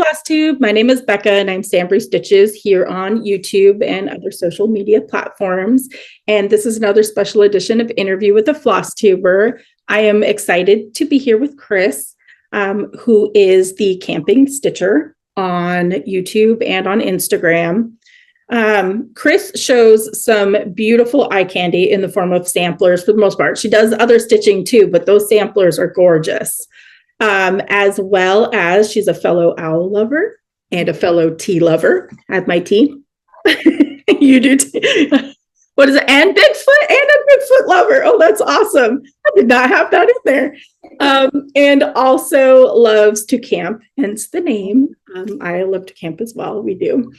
Flosstube. My name is Becca and I'm SamBrie Stitches here on YouTube and other social media platforms. And this is another special edition of Interview with a Flosstuber. I am excited to be here with Chris, who is the camping stitcher on YouTube and on Instagram. Chris shows some beautiful eye candy in the form of samplers for the most part. She does other stitching too, but those samplers are gorgeous. As well as she's a fellow owl lover and a fellow tea lover. I have my tea. You do too. What is it? And Bigfoot and a Bigfoot lover. Oh, that's awesome. I did not have that in there. And also loves to camp, hence the name. I love to camp as well. We do.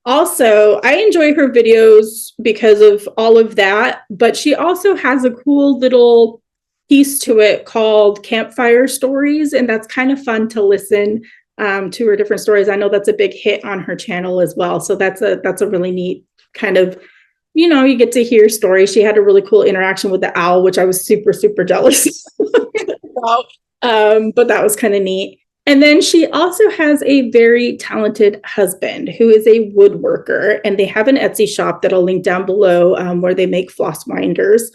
Also, I enjoy her videos because of all of that, but she also has a cool little piece to it called Campfire Stories, and that's kind of fun to listen to her different stories. I know that's a big hit on her channel as well, so that's a really neat kind of, you know, you get to hear stories. She had a really cool interaction with the owl, which I was super jealous about, but that was kind of neat. And then she also has a very talented husband who is a woodworker, and they have an Etsy shop that I'll link down below where they make floss winders.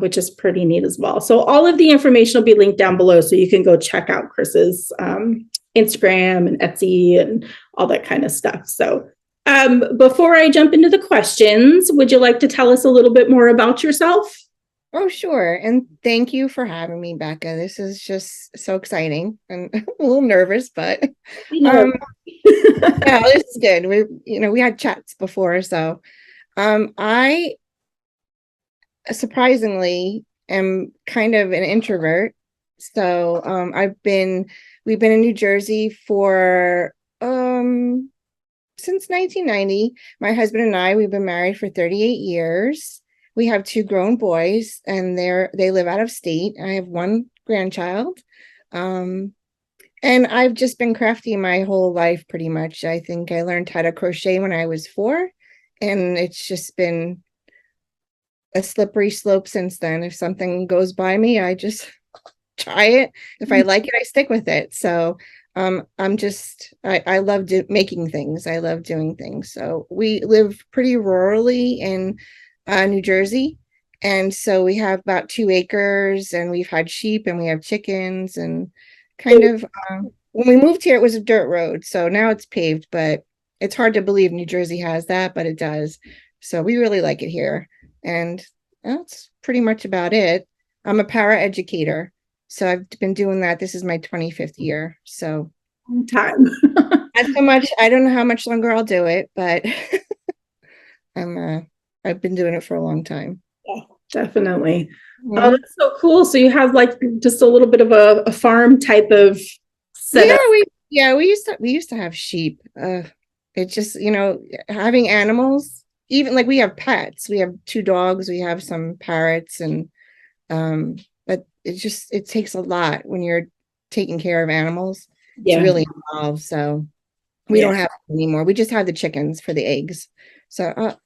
Which is pretty neat as well. So all of the information will be linked down below so you can go check out Chris's Instagram and Etsy and all that kind of stuff. So before I jump into the questions, would you like to tell us a little bit more about yourself? Oh, sure. And thank you for having me, Becca. This is just so exciting. I'm a little nervous, but yeah, this is good. We had chats before, so I surprisingly am kind of an introvert. So we've been in New Jersey for since 1990. My husband and I, we've been married for 38 years. We have 2 grown boys, and they live out of state. I have 1 grandchild. And I've just been crafty my whole life pretty much. I think I learned how to crochet when I was 4, and it's just been a slippery slope since then. If something goes by me, I just try it. If I like it, I stick with it. So I love making things. I love doing things. So we live pretty rurally in New Jersey. And so we have about 2 acres, and we've had sheep and we have chickens, and kind of when we moved here, it was a dirt road. So now it's paved, but it's hard to believe New Jersey has that, but it does. So we really like it here. And that's pretty much about it. I'm a paraeducator, so I've been doing that. This is my 25th year. So time. Not so much. I don't know how much longer I'll do it, but I've been doing it for a long time. Yeah, definitely. Mm-hmm. Oh, that's so cool. So you have like just a little bit of a farm type of setup. We used to have sheep. It's just, having animals. Even like we have pets, we have 2 dogs, we have some parrots, and but it takes a lot when you're taking care of animals. Yeah. It's really involved. So we don't have it anymore. We just have the chickens for the eggs. So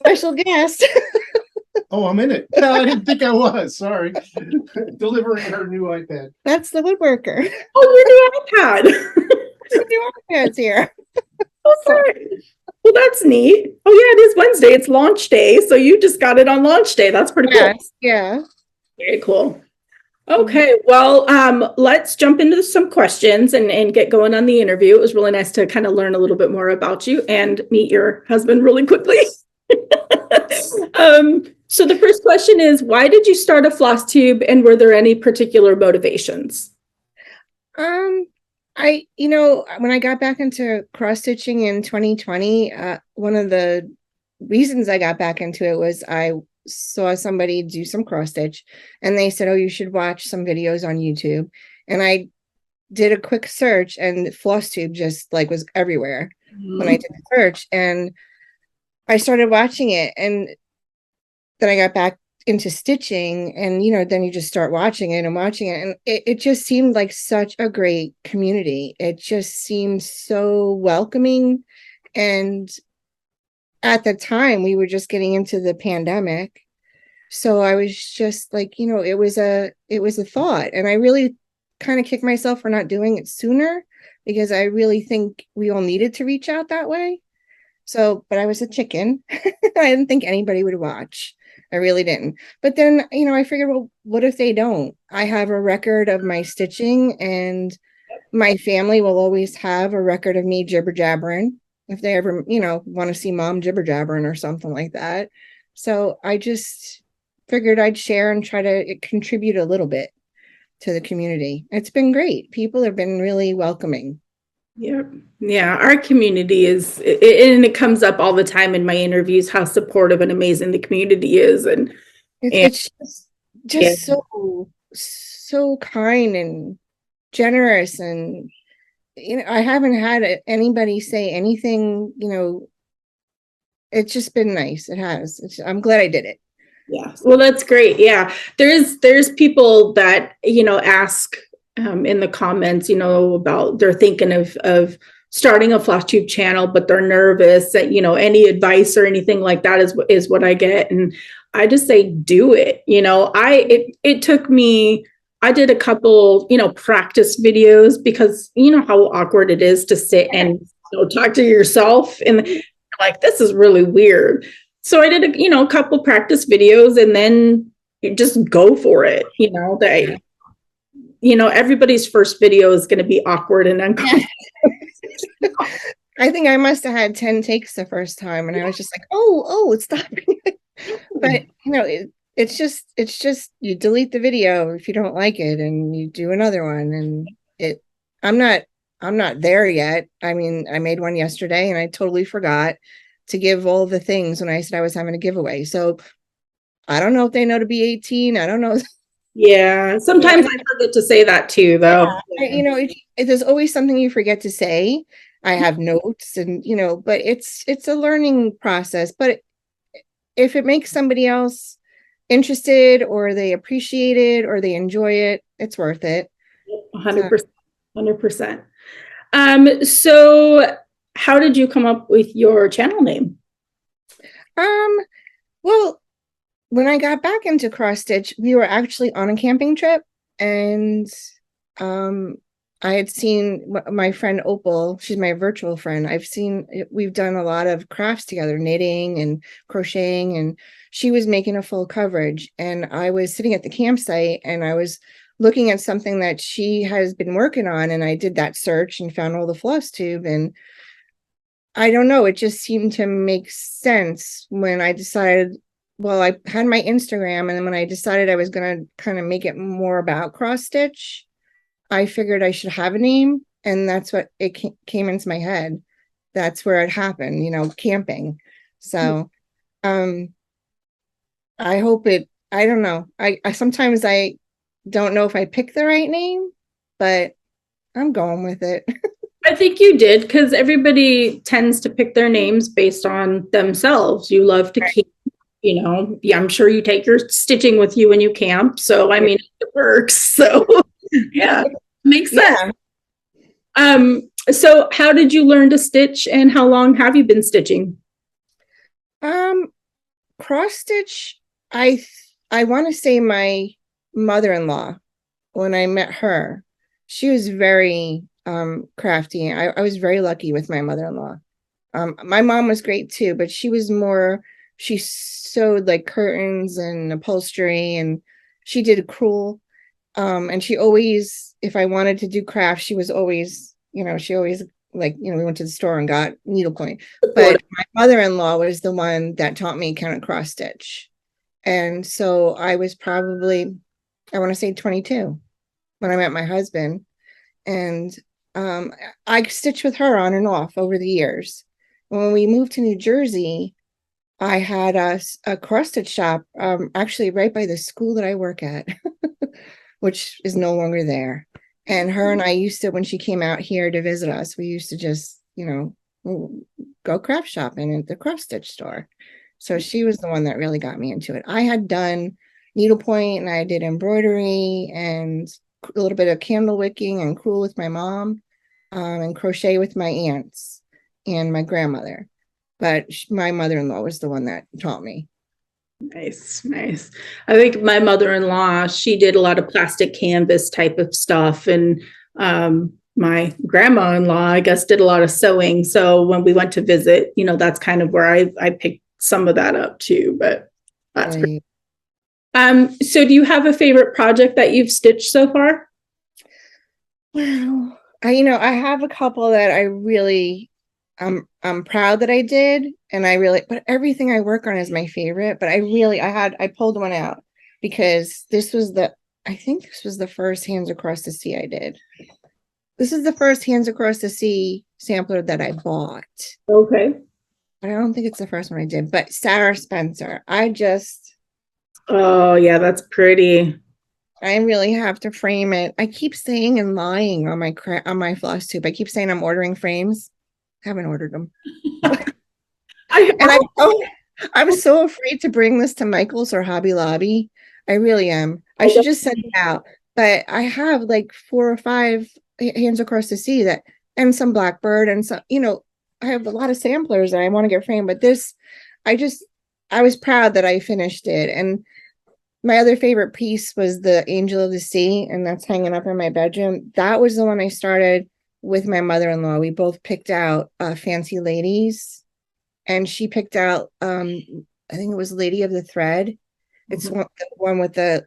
special guest. Oh, I'm in it. No, I didn't think I was. Sorry. Delivering her new iPad. That's the woodworker. Oh, your new iPad. It's here. Oh, sorry. Well, that's neat. Oh, yeah, it is Wednesday. It's launch day. So you just got it on launch day. That's pretty cool. Yeah. Very cool. Okay, well, let's jump into some questions and get going on the interview. It was really nice to kind of learn a little bit more about you and meet your husband really quickly. So the first question is, why did you start a floss tube, and were there any particular motivations? When I got back into cross stitching in 2020, one of the reasons I got back into it was I saw somebody do some cross stitch, and they said, "Oh, you should watch some videos on YouTube." And I did a quick search, and Flosstube just like was everywhere when I did the search, and I started watching it, and then I got back into stitching, and then you just start watching it, and it just seemed like such a great community. It just seemed so welcoming. And at the time we were just getting into the pandemic, So I was just like, it was a thought, and I really kind of kicked myself for not doing it sooner, because I really think we all needed to reach out that way. So, but I was a chicken. I didn't think anybody would watch. I really didn't. But then, I figured, well, what if they don't? I have a record of my stitching, and my family will always have a record of me jibber jabbering if they ever, want to see mom jibber jabbering or something like that. So I just figured I'd share and try to contribute a little bit to the community. It's been great. People have been really welcoming. Yeah. Yeah. Our community and it comes up all the time in my interviews, how supportive and amazing the community is. And It's just, yeah, so kind and generous. And, I haven't had anybody say anything, it's just been nice. It has. I'm glad I did it. yeah. Well, that's great. Yeah. There's people that, ask in the comments, about they're thinking of starting a Flosstube channel, but they're nervous that, any advice or anything like that is what I get. And I just say, do it. It took me, I did a couple, practice videos, because how awkward it is to sit and talk to yourself, and you're like, this is really weird. So I did a couple practice videos, and then you just go for it. Everybody's first video is going to be awkward and uncomfortable. I think I must have had 10 takes the first time, and I was just like, oh, it's stopping. But it's just you delete the video if you don't like it, and you do another one. And I'm not there yet. I mean, I made one yesterday, and I totally forgot to give all the things when I said I was having a giveaway. So I don't know if they know to be 18. I don't know. Yeah, sometimes I forget to say that too, though. Yeah. There's always something you forget to say. I have notes, and but it's a learning process. But if it makes somebody else interested, or they appreciate it, or they enjoy it, it's worth it. 100%. 100%. So how did you come up with your channel name? Well, when I got back into cross stitch, we were actually on a camping trip, and I had seen my friend Opal. She's my virtual friend. We've done a lot of crafts together, knitting and crocheting, and she was making a full coverage. And I was sitting at the campsite, and I was looking at something that she has been working on, and I did that search and found all the Flosstube. And I don't know, it just seemed to make sense when I decided, well, I had my Instagram, and then when I decided I was going to kind of make it more about cross stitch, I figured I should have a name, and that's what it came into my head. That's where it happened, camping. So, I hope I don't know. I sometimes I don't know if I picked the right name, but I'm going with it. I think you did, because everybody tends to pick their names based on themselves. You love to keep, yeah, I'm sure you take your stitching with you when you camp. So, I mean, it works. So, yeah, makes sense. Yeah. So how did you learn to stitch, and how long have you been stitching? Cross stitch, I want to say my mother-in-law, when I met her, she was very crafty. I was very lucky with my mother-in-law. My mom was great too, but she sewed like curtains and upholstery, and she did crewel. And she always, if I wanted to do crafts, she was always, she always, like, we went to the store and got needlepoint. But my mother-in-law was the one that taught me kind of cross stitch. And so I was probably, I want to say 22 when I met my husband. And I stitched with her on and off over the years. When we moved to New Jersey, I had a cross stitch shop, actually right by the school that I work at, which is no longer there. And her and I used to, when she came out here to visit us, we used to just, go craft shopping at the cross stitch store. So she was the one that really got me into it. I had done needlepoint, and I did embroidery and a little bit of candle wicking and crewel with my mom, and crochet with my aunts and my grandmother. But my mother-in-law was the one that taught me. Nice, nice. I think my mother-in-law, she did a lot of plastic canvas type of stuff. And my grandma-in-law, I guess, did a lot of sewing. So when we went to visit, that's kind of where I picked some of that up too. But that's Right. so do you have a favorite project that you've stitched so far? Well, I have a couple that I really, I'm proud that I did, and but everything I work on is my favorite. But I pulled one out because I think this was the first Hands Across the Sea I did. This is the first Hands Across the Sea sampler that I bought. Okay. But I don't think it's the first one I did. But Sarah Spencer, Oh yeah, that's pretty. I really have to frame it. I keep saying and lying on my floss tube. I keep saying I'm ordering frames. I haven't ordered them. I'm so afraid to bring this to Michael's or Hobby Lobby. I really am. I should just send it out. But I have like 4 or 5 Hands Across the Sea and some Blackbird and some, I have a lot of samplers that I want to get framed. But I was proud that I finished it. And my other favorite piece was the Angel of the Sea, and that's hanging up in my bedroom. That was the one I started with my mother-in-law. We both picked out Fancy Ladies, and she picked out I think it was Lady of the Thread. It's the one with the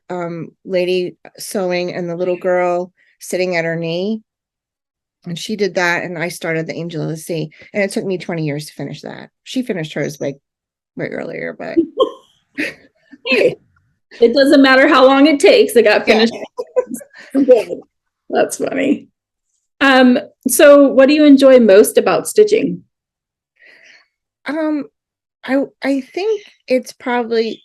lady sewing and the little girl sitting at her knee. And she did that, and I started the Angel of the Sea. And it took me 20 years to finish that. She finished hers way earlier, but Hey, it doesn't matter how long it takes. It got finished. Yeah. That's funny. So what do you enjoy most about stitching? I think it's probably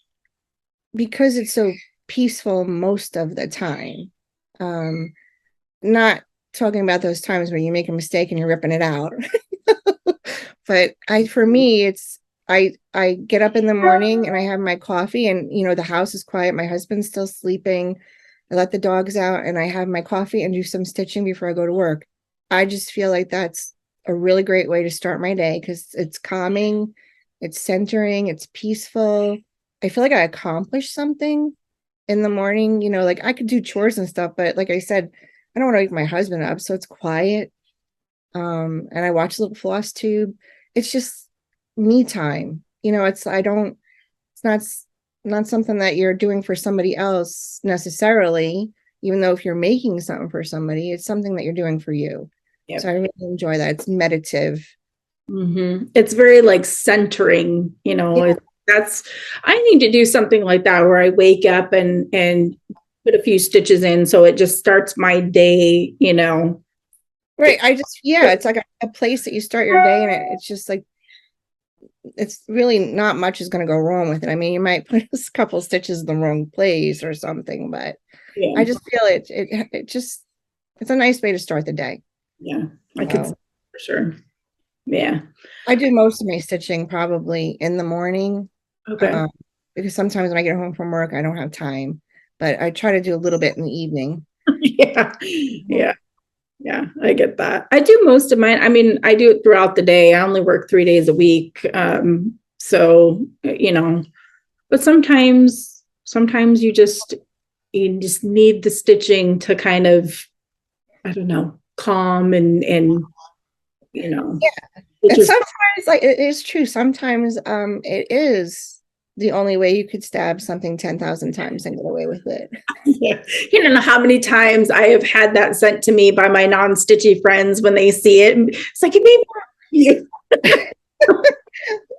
because it's so peaceful most of the time. Not talking about those times where you make a mistake and you're ripping it out. But for me, it's I get up in the morning and I have my coffee, and the house is quiet. My husband's still sleeping. I let the dogs out and I have my coffee and do some stitching before I go to work. I just feel like that's a really great way to start my day because it's calming, it's centering, it's peaceful. I feel like I accomplished something in the morning. Like I could do chores and stuff, but like I said, I don't want to wake my husband up, so it's quiet. And I watch a little floss tube. It's just me time. It's not something that you're doing for somebody else necessarily, even though if you're making something for somebody, it's something that you're doing for you. Yep. So I really enjoy that. It's meditative. Mm-hmm. It's very like centering, yeah. I need to do something like that where I wake up and put a few stitches in. So it just starts my day, Right. It's like a place that you start your day, and it's just like, it's really not much is going to go wrong with it. I mean, you might put a couple stitches in the wrong place or something, but yeah. I just feel it's a nice way to start the day. Yeah, I could for sure. Yeah. I do most of my stitching probably in the morning. Okay. Because sometimes when I get home from work, I don't have time, but I try to do a little bit in the evening. Yeah. Yeah. Yeah, I get that. I do most of mine. I mean, I do it throughout the day. I only work 3 days a week. So, but sometimes you just need the stitching to kind of, I don't know, calm and Yeah. And sometimes like it is true. Sometimes it is the only way you could stab something 10,000 times and get away with it. Yeah. You don't know how many times I have had that sent to me by my non-stitchy friends when they see it. It's like, it made you.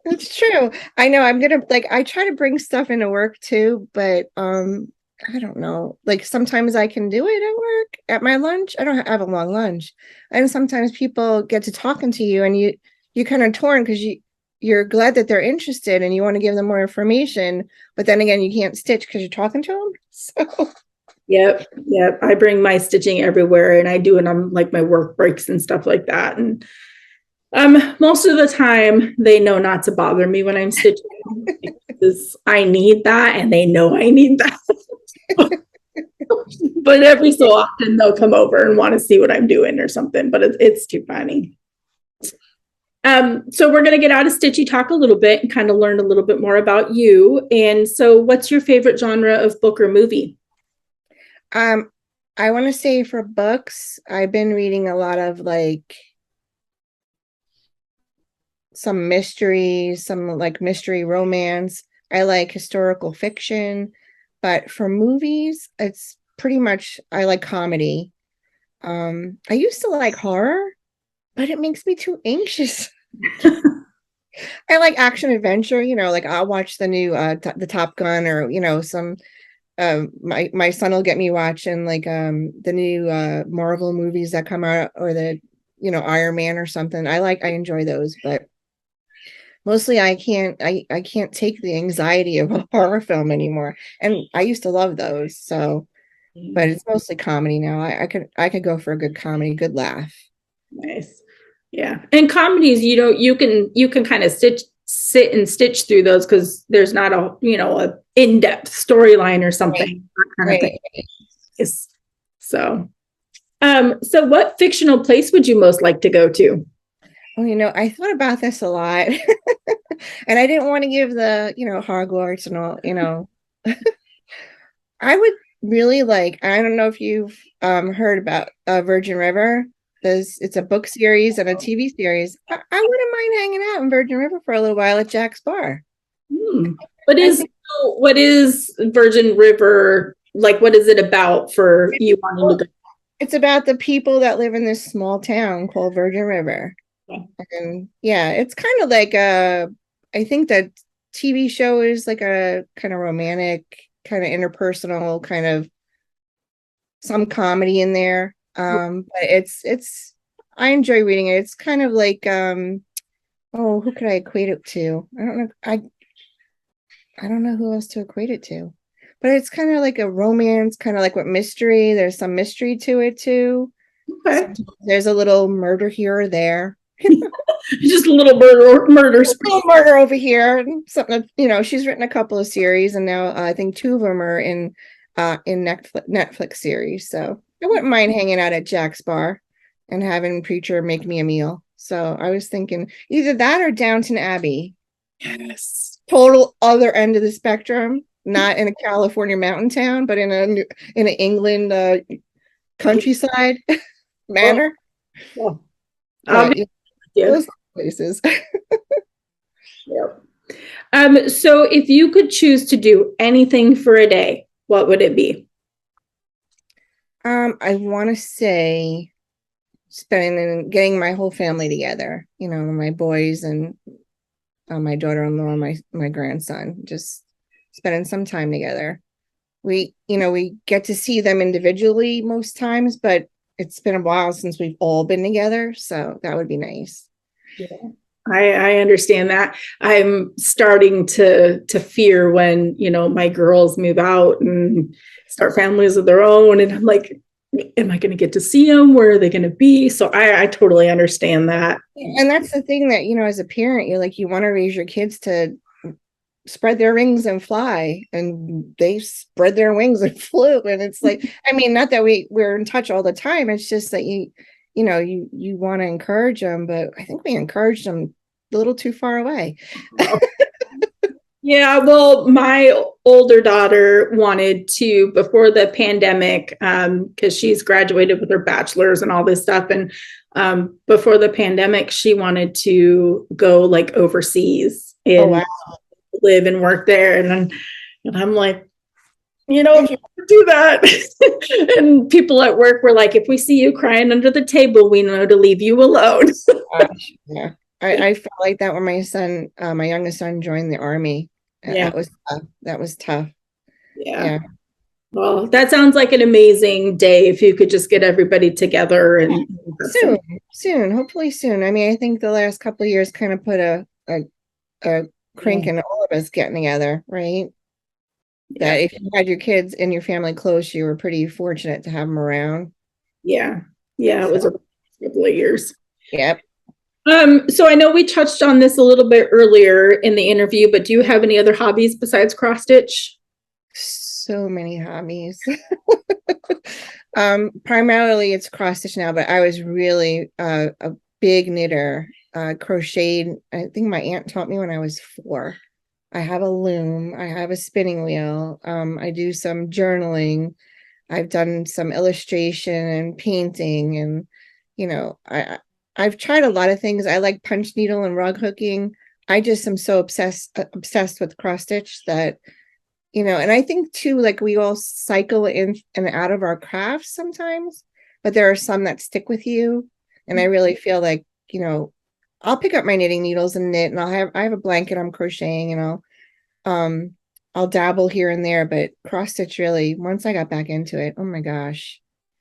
That's true. I know I try to bring stuff into work too, but I don't know. Like sometimes I can do it at work at my lunch. I don't have a long lunch. And sometimes people get to talking to you and you kind of torn because you're glad that they're interested and you want to give them more information, but then again, you can't stitch because you're talking to them. So Yep. I bring my stitching everywhere and I do it on like my work breaks and stuff like that. And most of the time they know not to bother me when I'm stitching because I need that and they know I need that. But every so often they'll come over and want to see what I'm doing or something, but it's too funny. So we're going to get out of Stitchy Talk a little bit and kind of learn a little bit more about you. And so what's your favorite genre of book or movie? I want to say for books, I've been reading a lot of like some mysteries, some like mystery romance. I like historical fiction, but for movies, it's pretty much I like comedy. I used to like horror, but it makes me too anxious. I like action adventure, like I'll watch the new the Top Gun or some my son will get me watching like the new Marvel movies that come out or the Iron Man or something. I enjoy those, but mostly I can't take the anxiety of a horror film anymore. And I used to love those, so but it's mostly comedy now. I could go for a good comedy, good laugh. Nice. Yeah. And comedies, you can kind of sit and stitch through those because there's not a in-depth storyline or something. That kind of thing. Yes. So what fictional place would you most like to go to? Well, I thought about this a lot. And I didn't want to give the, Hogwarts and all. I would really like, I don't know if you've heard about Virgin River. It's a book series and a TV series. I wouldn't mind hanging out in Virgin River for a little while at Jack's Bar. What is Virgin River like? What is it about for you wanting to go? It's about the people that live in this small town called Virgin River. Okay. And yeah, it's kind of like I think that TV show is like a kind of romantic, kind of interpersonal, kind of some comedy in there. But it's I enjoy reading it. It's kind of like who could I equate it to? I don't know. I don't know who else to equate it to. But it's kind of like a romance, kind of like what mystery. There's some mystery to it too. Okay. Sometimes there's a little murder here or there. Just a little murder over here. And something, she's written a couple of series, and now I think two of them are in Netflix series. So I wouldn't mind hanging out at Jack's Bar and having Preacher make me a meal. So I was thinking either that or Downton Abbey. Yes. Total other end of the spectrum. Not in a California mountain town, but in an England countryside manor. Well, those places. Yep. So if you could choose to do anything for a day, what would it be? I want to say getting my whole family together, my boys and my daughter-in-law and my grandson, just spending some time together. We get to see them individually most times, but it's been a while since we've all been together. So that would be nice. Yeah. I understand that. I'm starting to fear when, my girls move out and start families of their own. And I'm like, am I going to get to see them? Where are they going to be? So I totally understand that. And that's the thing that, as a parent, you're like, you want to raise your kids to spread their wings and fly, and they spread their wings and flew. And it's like, not that we're in touch all the time. It's just that you want to encourage them, but I think we encouraged them a little too far away. Yeah, well, my older daughter wanted to, before the pandemic, because she's graduated with her bachelor's and all this stuff. And before the pandemic, she wanted to go like overseas and live and work there. And I'm like, do that. And people at work were like, if we see you crying under the table, we know to leave you alone. Yeah. I felt like that when my son, my youngest son, joined the Army. Yeah. That was tough. Yeah. Well, that sounds like an amazing day if you could just get everybody together and soon, hopefully soon. I think the last couple of years kind of put a crank in all of us getting together, right? That if you had your kids and your family close, you were pretty fortunate to have them around. Yeah. It was a couple of years. Yep. So I know we touched on this a little bit earlier in the interview, but do you have any other hobbies besides cross stitch? So many hobbies. Primarily it's cross stitch now, but I was really a big knitter crocheted. I think my aunt taught me when I was 4. I have a loom. I have a spinning wheel. I do some journaling. I've done some illustration and painting, and I've tried a lot of things. I like punch needle and rug hooking. I just am so obsessed with cross stitch that, and I think too, like we all cycle in and out of our crafts sometimes, but there are some that stick with you. And I really feel like, I'll pick up my knitting needles and knit, and I have a blanket I'm crocheting, and I'll dabble here and there, but cross stitch really, once I got back into it, oh my gosh.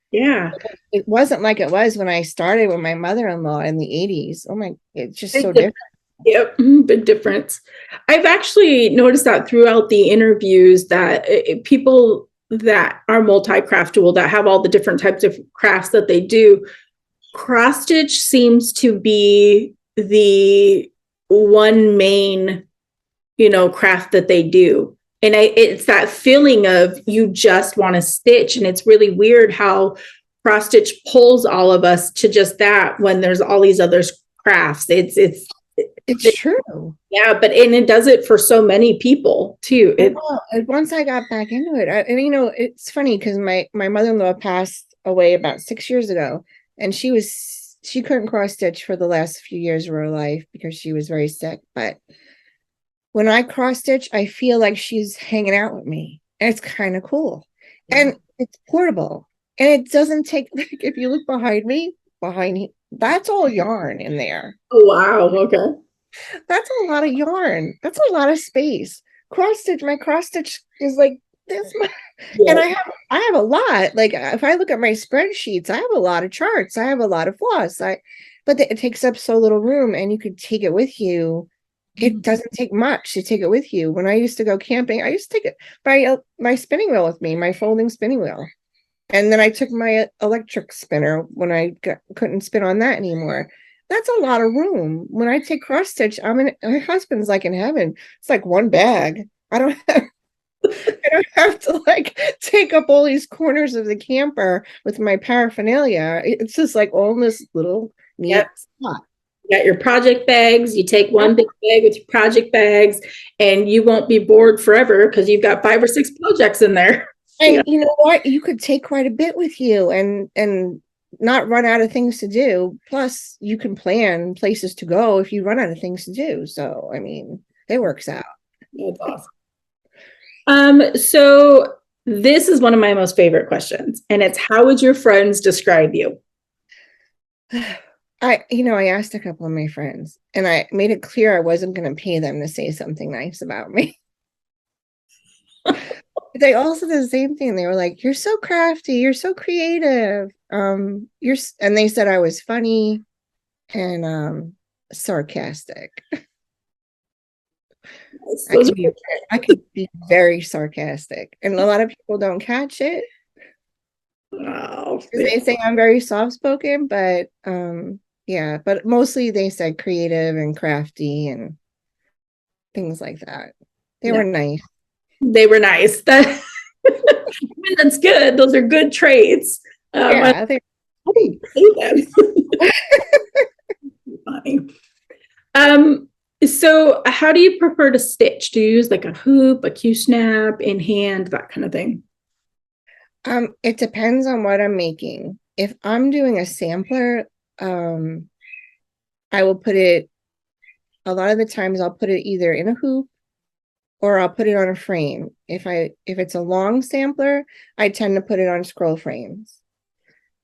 Yeah. It wasn't like it was when I started with my mother-in-law in the 80s. Oh my, it's just so different. Yep, big difference. I've actually noticed that throughout the interviews that people that are multi-craftable, that have all the different types of crafts that they do, cross stitch seems to be the one main, craft that they do. And it's that feeling of you just want to stitch. And it's really weird how cross stitch pulls all of us to just that when there's all these other crafts. It's true. Yeah, but it does it for so many people too. Once I got back into it, it's funny because my mother-in-law passed away about 6 years ago, and she couldn't cross stitch for the last few years of her life because she was very sick. But when I cross stitch, I feel like she's hanging out with me, and it's kind of cool. And it's portable, and it doesn't take, like, if you look behind me, that's all yarn in there. Oh, wow. Okay. That's a lot of yarn. That's a lot of space. My cross stitch is like this much. Yeah. And I have a lot. Like if I look at my spreadsheets, I have a lot of charts. I have a lot of floss. But it takes up so little room, and you could take it with you. It doesn't take much to take it with you. When I used to go camping, I used to take it my spinning wheel with me, my folding spinning wheel. And then I took my electric spinner when I couldn't spin on that anymore. That's a lot of room. When I take cross stitch, my husband's like in heaven. It's like one bag. I don't have to like take up all these corners of the camper with my paraphernalia. It's just like all in this little neat spot. You got your project bags. You take one big bag with your project bags, and you won't be bored forever because you've got 5 or 6 projects in there. And you know what? You could take quite a bit with you and not run out of things to do. Plus, you can plan places to go if you run out of things to do. So, I mean, it works out. That's awesome. So this is one of my most favorite questions, and it's, how would your friends describe you? I asked a couple of my friends, and I made it clear I wasn't going to pay them to say something nice about me. They all said the same thing. They were like, "You're so crafty. You're so creative. And they said I was funny and sarcastic." I could be very sarcastic, and a lot of people don't catch it. Oh, they say I'm very soft-spoken, but yeah, but mostly they said creative and crafty and things like that. They were nice. They were nice. I mean, that's good. Those are good traits. Yeah, I hate them. Funny. So how do you prefer to stitch? Do you use like a hoop, a Q-snap, in hand, that kind of thing? It depends on what I'm making. If I'm doing a sampler, I will put it, a lot of the times I'll put it either in a hoop or I'll put it on a frame. If it's a long sampler, I tend to put it on scroll frames.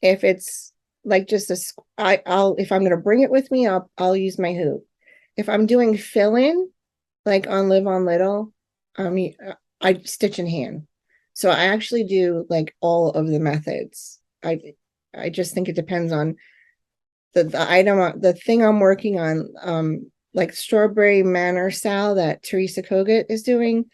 If it's like just if I'm going to bring it with me, I'll use my hoop. If I'm doing fill-in, like on Live on Little, I stitch in hand. So I actually do like all of the methods. I just think it depends on the item, the thing I'm working on. Like Strawberry Manor Sal that Teresa Kogut is doing.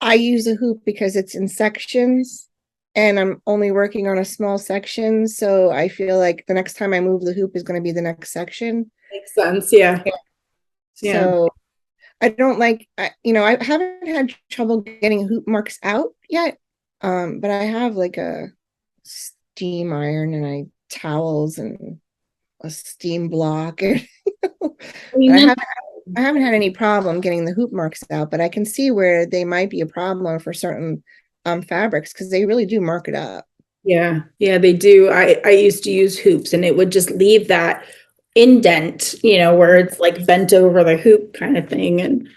I use a hoop because it's in sections and I'm only working on a small section. So I feel like the next time I move the hoop is going to be the next section. Makes sense. Yeah. So I don't like, I haven't had trouble getting hoop marks out yet. But I have like a steam iron and towels and a steam block. I mean, haven't had any problem getting the hoop marks out, but I can see where they might be a problem for certain fabrics because they really do mark it up. yeah, they do. I used to use hoops and it would just leave that indent, where it's like bent over the hoop kind of thing. And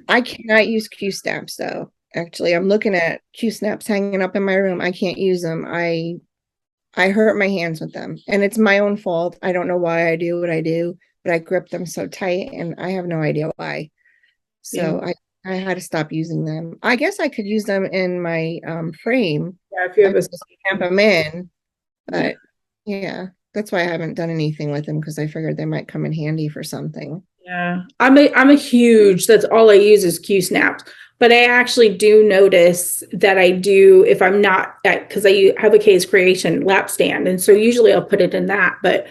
I cannot use Q snaps though. Actually, I'm looking at Q snaps hanging up in my room. I can't use them. I hurt my hands with them, and it's my own fault. I don't know why I do what I do, but I grip them so tight, and I have no idea why. So I had to stop using them. I guess I could use them in my frame. yeah, if you have a stamp them in, but yeah, that's why I haven't done anything with them because I figured they might come in handy for something. Yeah, I'm a huge, that's all I use is Q snaps. But I actually do notice that I do, if I'm not at, because I have a case creation lap stand. And so usually I'll put it in that. But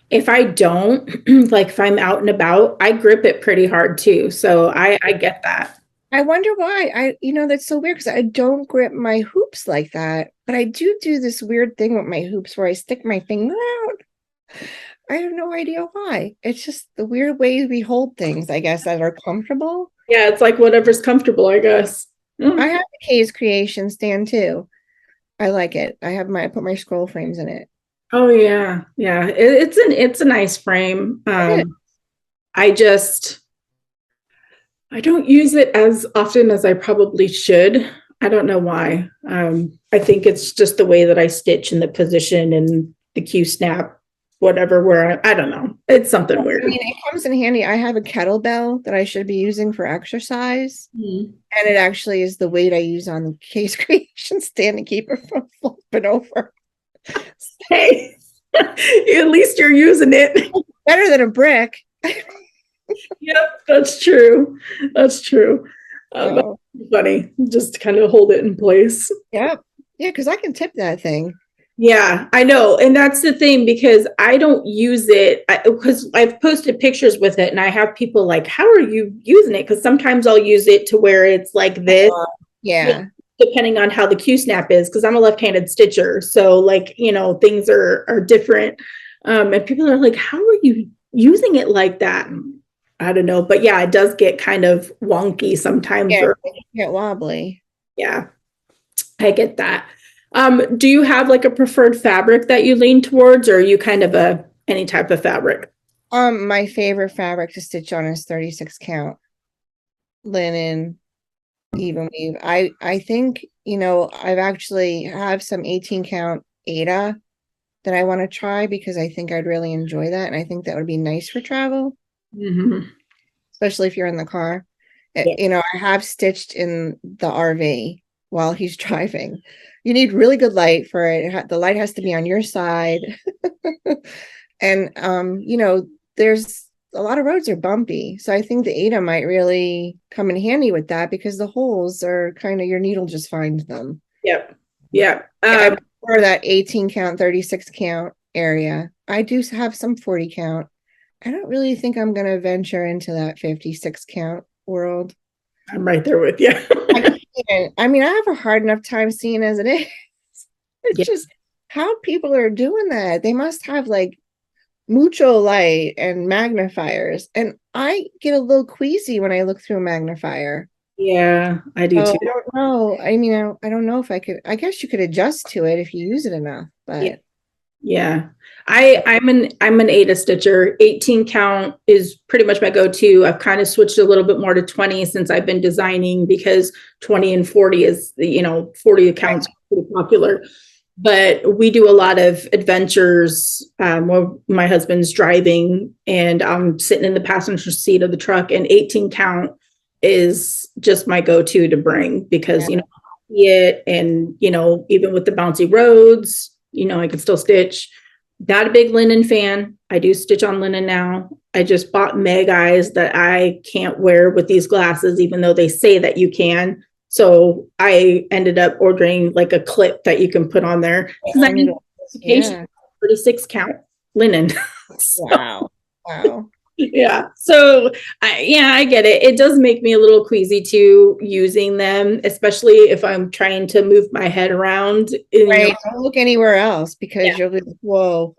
if I don't, like if I'm out and about, I grip it pretty hard too. So I get that. I wonder why. That's so weird because I don't grip my hoops like that. But I do this weird thing with my hoops where I stick my finger out. I have no idea why. It's just the weird way we hold things, I guess, that are comfortable. Yeah, it's like whatever's comfortable, I guess. I have a case creation stand too. I like it. I put my scroll frames in it. Oh yeah. Yeah. It's a nice frame. I don't use it as often as I probably should. I don't know why. I think it's just the way that I stitch and the position and the Q snap, whatever, where I don't know. It's something weird. I mean, it comes in handy. I have a kettlebell that I should be using for exercise. And it actually is the weight I use on the case creation stand to keep it from flipping over. Hey, at least you're using it. Better than a brick. Yep, that's true. That's true. That's funny. Just kind of hold it in place. Yep. Yeah, because I can tip that thing. Yeah, I know. And that's the thing, because I don't use it because I've posted pictures with it and I have people like, how are you using it? Because sometimes I'll use it to where it's like this. Yeah. Depending on how the Q snap is, because I'm a left-handed stitcher. So like, things are different. And people are like, how are you using it like that? I don't know. But yeah, it does get kind of wonky sometimes. Yeah, get wobbly. Yeah, I get that. Do you have like a preferred fabric that you lean towards, or are you kind of any type of fabric? My favorite fabric to stitch on is 36 count linen, even weave. I think, I've actually have some 18 count Ada that I want to try because I think I'd really enjoy that. And I think that would be nice for travel, especially if you're in the car. Yeah. I have stitched in the RV while he's driving. You need really good light for it. The light has to be on your side. And, there's a lot of roads are bumpy. So I think the Ada might really come in handy with that because the holes are kind of, your needle just finds them. Yep. Yeah. Or that 18 count, 36 count area. I do have some 40 count. I don't really think I'm going to venture into that 56 count world. I'm right there with you. I mean, I have a hard enough time seeing as it is. It's just how people are doing that. They must have like mucho light and magnifiers. And I get a little queasy when I look through a magnifier. Yeah, I do too. I don't know. I mean, I don't know if I could. I guess you could adjust to it if you use it enough. But yeah. I'm an Ada stitcher. 18 count is pretty much my go-to. I've kind of switched a little bit more to 20 since I've been designing, because 20 and 40 is, 40 accounts are pretty popular. But we do a lot of adventures where my husband's driving and I'm sitting in the passenger seat of the truck, and 18 count is just my go-to to bring because, it, and, even with the bouncy roads, I can still stitch. Not a big linen fan. I do stitch on linen now. I just bought Meg eyes that I can't wear with these glasses, even though they say that you can. So I ended up ordering like a clip that you can put on there. I need 36 count linen. Wow. Yeah. So I get it. It does make me a little queasy too using them, especially if I'm trying to move my head around. Right. Don't look anywhere else because you'll be, whoa.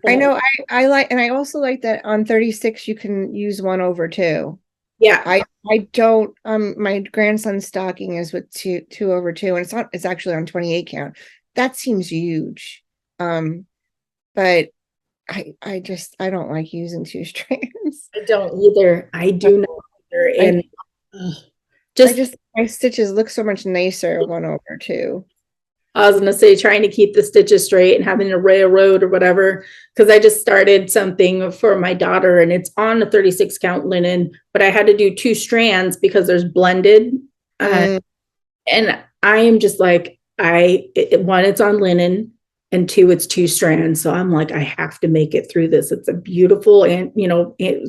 I know I like, and I also like that on 36 you can use 1/2. Yeah. I don't, my grandson's stocking is with 2/2, and it's actually on 28 count. That seems huge. But I don't like using 2 strands. I don't either. I do not either. And My stitches look so much nicer 1/2. I was gonna say trying to keep the stitches straight and having a railroad or whatever, because I just started something for my daughter and it's on a 36 count linen, but I had to do 2 strands because there's blended. And I am just like, one, it's on linen, and 2, it's 2 strands. So I'm like, I have to make it through this. It's a beautiful and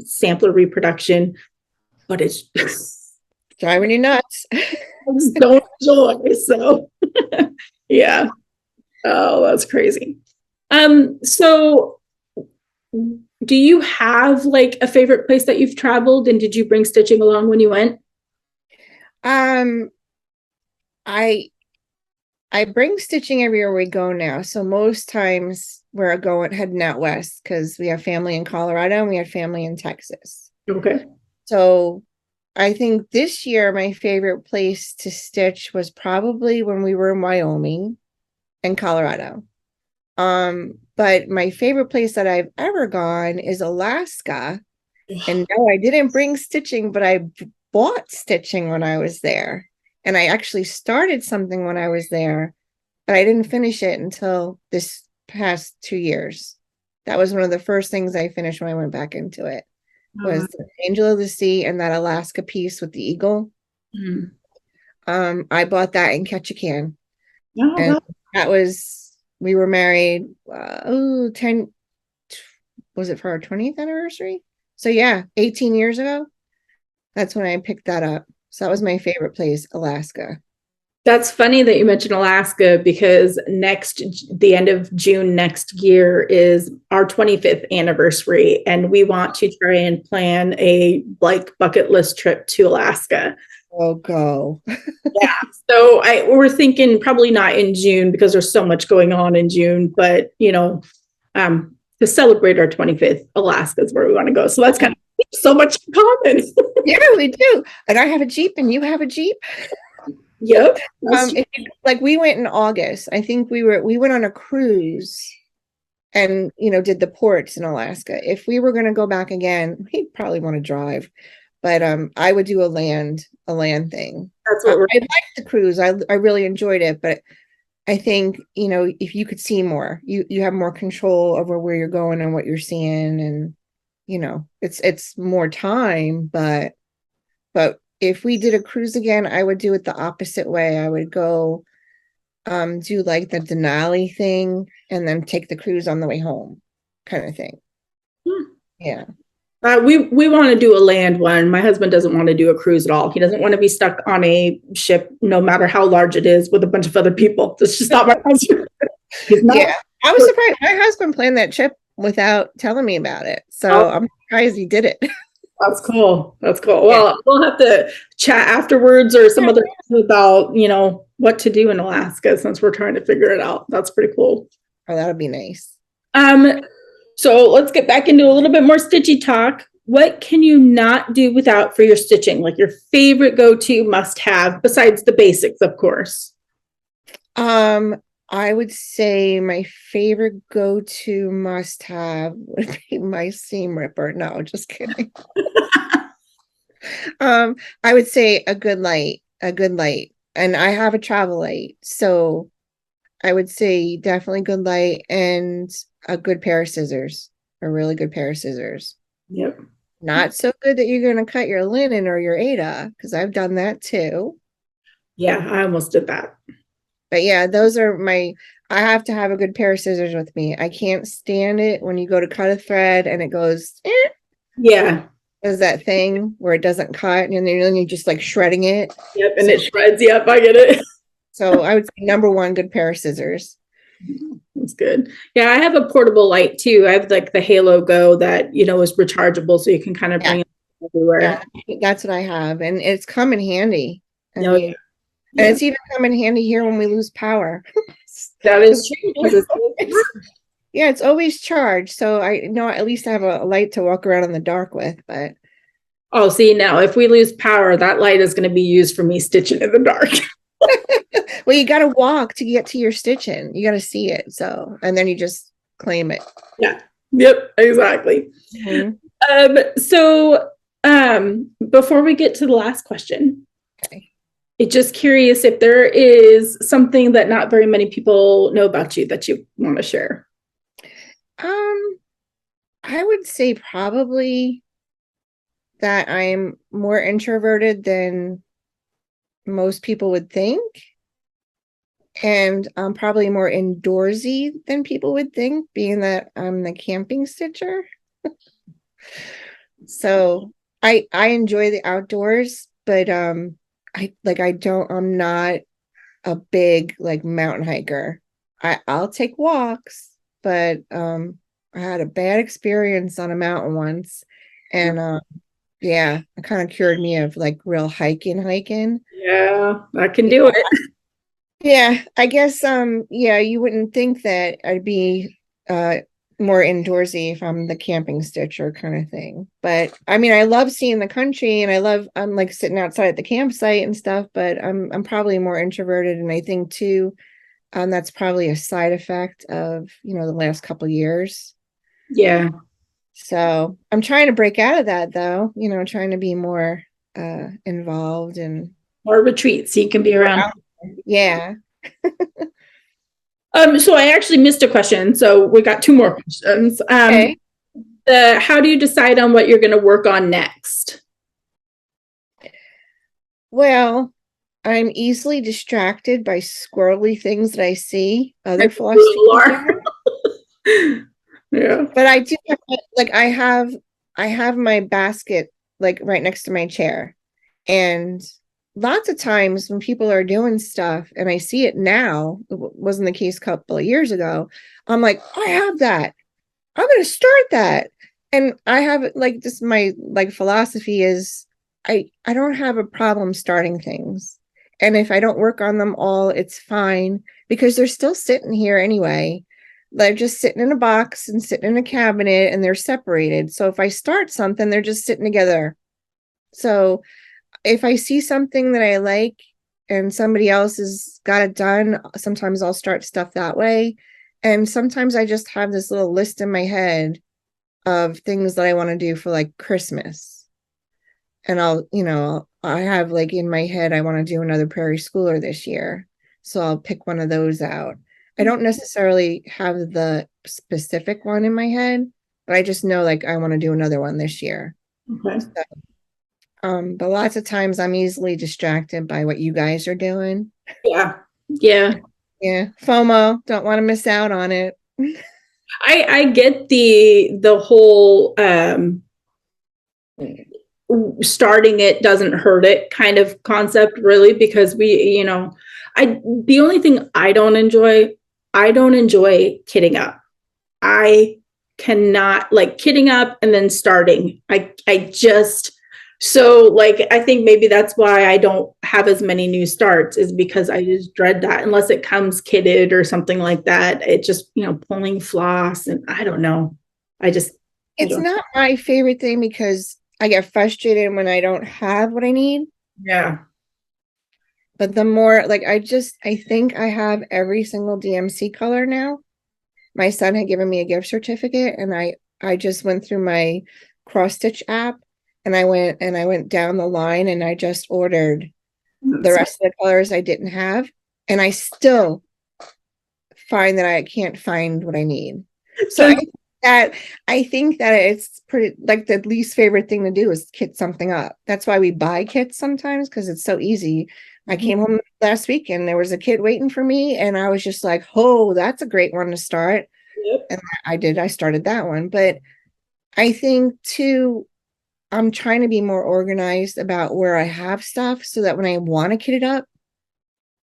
sampler reproduction, but it's driving you nuts. I just don't enjoy. So yeah. Oh, that's crazy. So do you have like a favorite place that you've traveled, and did you bring stitching along when you went? I bring stitching everywhere we go now. So most times we're heading out west because we have family in Colorado and we have family in Texas. Okay. So I think this year my favorite place to stitch was probably when we were in Wyoming and Colorado. But my favorite place that I've ever gone is Alaska. And no, I didn't bring stitching, but I bought stitching when I was there. And I actually started something when I was there, but I didn't finish it until this past 2 years. That was one of the first things I finished when I went back into it. Was the Angel of the Sea and that Alaska piece with the eagle. I bought that in Ketchikan. And that was, we were married 10, was it for our 20th anniversary? So yeah, 18 years ago. That's when I picked that up. So that was my favorite place, Alaska. That's funny that you mentioned Alaska, because the end of June next year is our 25th anniversary, and we want to try and plan a like bucket list trip to Alaska. Oh, go. Yeah. So we're thinking probably not in June because there's so much going on in June, but to celebrate our 25th, Alaska is where we want to go. So that's kind of so much in common. Yeah, we do. And I have a Jeep and you have a Jeep. Yep. Like we went in August. I think we went on a cruise and did the ports in Alaska. If we were going to go back again, we'd probably want to drive, but I would do a land thing. That's what I liked the cruise. I really enjoyed it, but I think if you could see more, you have more control over where you're going and what you're seeing, and it's more time, but if we did a cruise again, I would do it the opposite way. I would go do like the Denali thing and then take the cruise on the way home kind of thing. Yeah. We want to do a land one. My husband doesn't want to do a cruise at all. He doesn't want to be stuck on a ship, no matter how large it is, with a bunch of other people. That's just not my husband. Yeah, I was surprised. My husband planned that trip without telling me about it. So I'm surprised he did it. That's cool. Well, we'll have to chat afterwards or some other time about, what to do in Alaska, since we're trying to figure it out. That's pretty cool. Oh, that'll be nice. So let's get back into a little bit more stitchy talk. What can you not do without for your stitching? Like your favorite go-to must-have, besides the basics, of course. I would say my favorite go-to must-have would be my seam ripper. No, just kidding. I would say a good light, and I have a travel light, so I would say definitely good light and a good pair of scissors, a really good pair of scissors. Yep. Not so good that you're going to cut your linen or your Ada, because I've done that too. Yeah, I almost did that. But yeah, those are I have to have a good pair of scissors with me. I can't stand it when you go to cut a thread and it goes, Yeah. There's that thing where it doesn't cut and then you're just like shredding it. Yep, and it shreds. Yep, I get it. So I would say number one, good pair of scissors. That's good. Yeah, I have a portable light too. I have like the Halo Go that, is rechargeable, so you can kind of bring it everywhere. Yeah, that's what I have. And it's come in handy. Yeah. And it's even come in handy here when we lose power. That is true. Yeah, it's always charged. So I know at least I have a light to walk around in the dark with, but Oh, see, now if we lose power, that light is going to be used for me stitching in the dark. well, you got to walk to get to your stitching. You got to see it. So, and then you just claim it. Yeah. Yep, exactly. Mhm. Before we get to the last question, Okay. I'm just curious if there is something that not very many people know about you that you want to share. I would say probably that I'm more introverted than most people would think. And I'm probably more indoorsy than people would think, being that I'm the camping stitcher. So I enjoy the outdoors, but I'm not a big like mountain hiker. I'll take walks, but I had a bad experience on a mountain once, and yeah, it kind of cured me of like real hiking. Yeah, I can do it. Yeah, I guess yeah, you wouldn't think that I'd be more indoorsy if I'm the camping stitcher kind of thing. But I mean, I love seeing the country and I'm like sitting outside at the campsite and stuff, but I'm probably more introverted, and I think too that's probably a side effect of, the last couple of years. Yeah, So, I'm trying to break out of that though, trying to be more involved and or retreats so you can be around. yeah. So I actually missed a question, so we got two more questions. Okay. How do you decide on what you're going to work on next? Well, I'm easily distracted by squirrely things that I see other floss You chickens are. doing. Yeah. But I do like I have my basket like right next to my chair. And lots of times when people are doing stuff and I see it now, it wasn't the case a couple of years ago, I'm like, I have that. I'm going to start that. And I have like this, my like philosophy is I don't have a problem starting things. And if I don't work on them all, it's fine because they're still sitting here anyway. They're just sitting in a box and sitting in a cabinet and they're separated. So if I start something, they're just sitting together. So if I see something that I like and somebody else has got it done, sometimes I'll start stuff that way. And sometimes I just have this little list in my head of things that I want to do for like Christmas. And I have like in my head, I want to do another prairie schooler this year. So I'll pick one of those out. I don't necessarily have the specific one in my head, but I just know like I want to do another one this year. Okay. So, but lots of times I'm easily distracted by what you guys are doing. Yeah. Yeah. Yeah. FOMO, don't want to miss out on it. I get the whole starting it doesn't hurt it kind of concept, really, because the only thing I don't enjoy kidding up. I cannot like kidding up and then starting. I just so like I think maybe that's why I don't have as many new starts, is because I just dread that unless it comes kitted or something like that. It just, pulling floss, and I don't know. I just It's not my favorite thing because I get frustrated when I don't have what I need. Yeah. But the more like I think I have every single DMC color now. My son had given me a gift certificate and I just went through my cross stitch app and I went down the line and I just ordered the rest of the colors I didn't have, and I still find that I can't find what I need. So I think that it's pretty like the least favorite thing to do is kit something up. That's why we buy kits sometimes, because it's so easy. I came home last week and there was a kit waiting for me, and I was just like, oh, that's a great one to start. Yep. And I started that one. But I think too, I'm trying to be more organized about where I have stuff so that when I want to kit it up,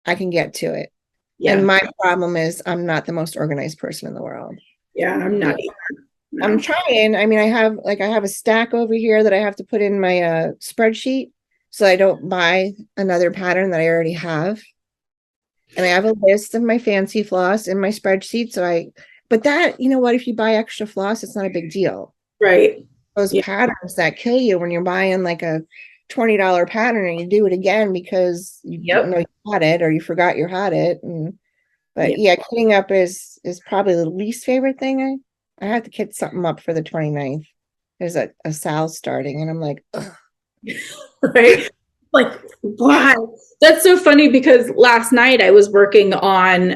I can get to it. Yeah. And my problem is I'm not the most organized person in the world. Yeah, I'm not either. No. I'm trying. I mean, I have a stack over here that I have to put in my spreadsheet so I don't buy another pattern that I already have. And I have a list of my fancy floss in my spreadsheet. but that, you know what, if you buy extra floss, it's not a big deal. Right. Those Yeah. patterns that kill you when you're buying like a $20 pattern and you do it again because you didn't know you had it or you forgot you had it. But yeah, kitting up is probably the least favorite thing. I have to kit something up for the 29th. There's a Sal starting and I'm like, ugh. Right. Like, wow. That's so funny because last night I was working on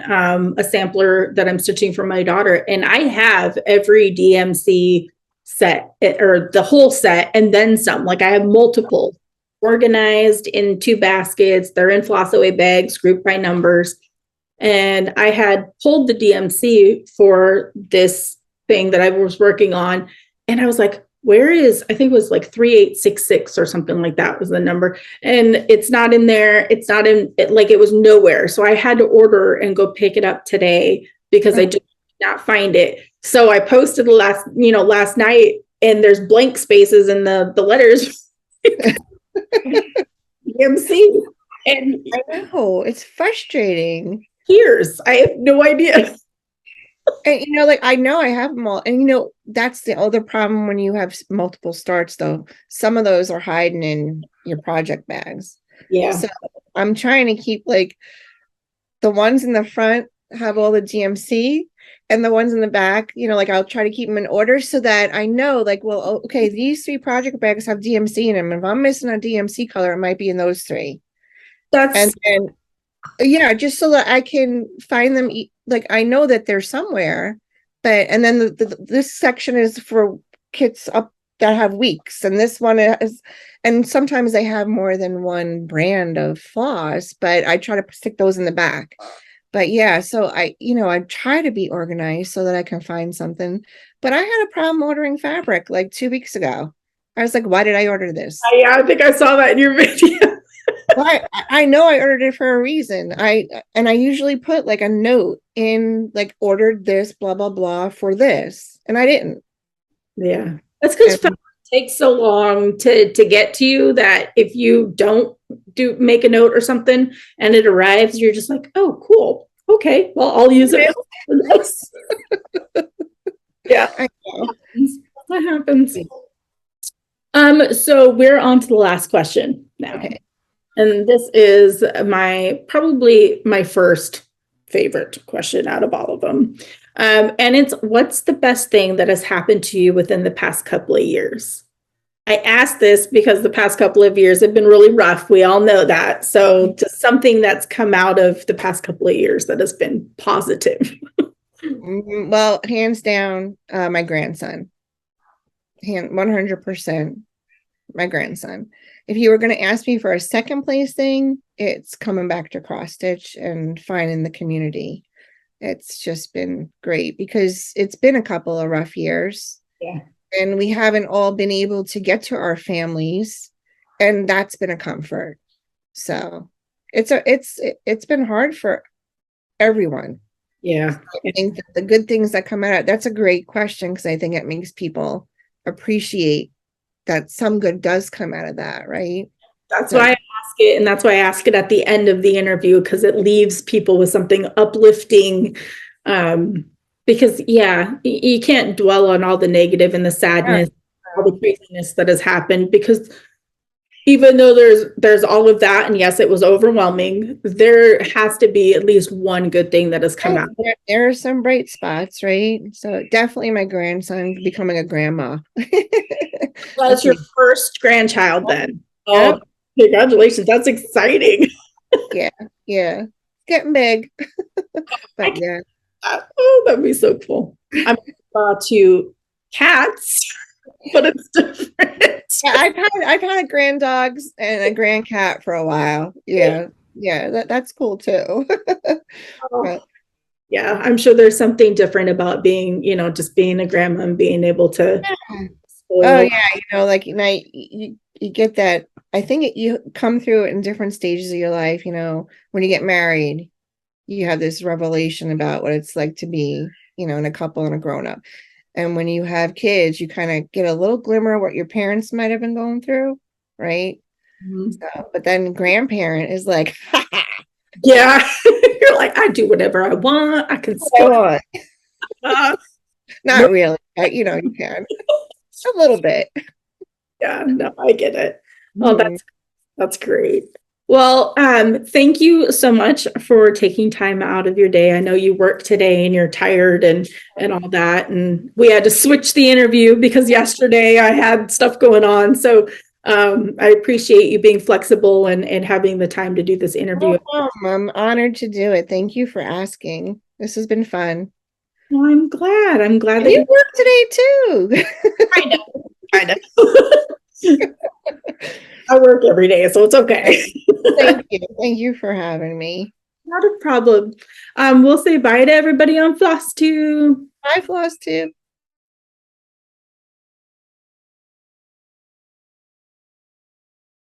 a sampler that I'm stitching for my daughter, and I have every DMC set or the whole set and then some. Like I have multiple organized in 2 baskets. They're in floss away bags, grouped by numbers. And I had pulled the DMC for this thing that I was working on. And I was like, where is, I think it was like 3866 or something like that was the number. And it's not in there. It's not in it, like it was nowhere. So I had to order and go pick it up today because I just did not find it. So I posted last night, and there's blank spaces in the letters. DMC. And I know, it's frustrating. Here's, I have no idea. And like I know I have them all, and that's the other problem when you have multiple starts, though. Some of those are hiding in your project bags. Yeah. So I'm trying to keep like the ones in the front have all the DMC, and the ones in the back, like I'll try to keep them in order so that I know, like, well, okay, these 3 project bags have DMC in them. If I'm missing a DMC color, it might be in those 3. And yeah, just so that I can find them. Like I know that they're somewhere, and then this section is for kits up that have weeks, and this one is, and sometimes they have more than one brand of floss, but I try to stick those in the back. But yeah, so I try to be organized so that I can find something. But I had a problem ordering fabric like 2 weeks ago. I was like, why did I order this? Yeah, I think I saw that in your video. Well, I know I ordered it for a reason. I usually put like a note in, like, ordered this, blah, blah, blah for this. And I didn't. Yeah. That's because it takes so long to get to you that if you don't make a note or something and it arrives, you're just like, oh, cool. Okay. Well, I'll use it. Yeah. I know. That happens. So we're on to the last question now. Okay. And this is probably my first favorite question out of all of them. And it's, what's the best thing that has happened to you within the past couple of years? I asked this because the past couple of years have been really rough. We all know that. So just something that's come out of the past couple of years that has been positive. Well, hands down, my grandson. 100% my grandson. If you were going to ask me for a second place thing, it's coming back to cross stitch and finding the community. It's just been great because it's been a couple of rough years. Yeah. And we haven't all been able to get to our families, and that's been a comfort. So it's been hard for everyone. Yeah. I think that the good things that come out, that's a great question, because I think it makes people appreciate that some good does come out of that, right? That's why I ask it, and that's why I ask it at the end of the interview, because it leaves people with something uplifting. Because you can't dwell on all the negative and the sadness, all the craziness that has happened, because even though there's all of that, and yes, it was overwhelming, there has to be at least one good thing that has come out. There are some bright spots, right? So definitely my grandson becoming a grandma. Well, that's your first grandchild then. Yep. Oh, congratulations. That's exciting. Yeah. Getting big. But yeah. Oh, that'd be so cool. I'm to cats, but it's different. Yeah, I've had grand dogs and a grand cat for a while. Yeah, that's cool too. But, yeah, I'm sure there's something different about being, just being a grandma and being able to. Oh yeah, like you get that. I think you come through it in different stages of your life. When you get married, you have this revelation about what it's like to be, in a couple and a grown up. And when you have kids, you kind of get a little glimmer of what your parents might have been going through, right? Mm-hmm. So, but then grandparent is like, yeah, you're like, I do whatever I want. I can still. Not really, but you can. A little bit. Yeah, no, I get it. Oh, Mhm. that's great. Well, thank you so much for taking time out of your day. I know you work today and you're tired and all that. And we had to switch the interview because yesterday I had stuff going on. So I appreciate you being flexible and having the time to do this interview. No problem. I'm honored to do it. Thank you for asking. This has been fun. Well, I'm glad. I'm glad And that you work today too. I know. I work every day, so it's okay. Thank you. Thank you for having me. Not a problem. We'll say bye to everybody on Flosstube. Bye, Flosstube.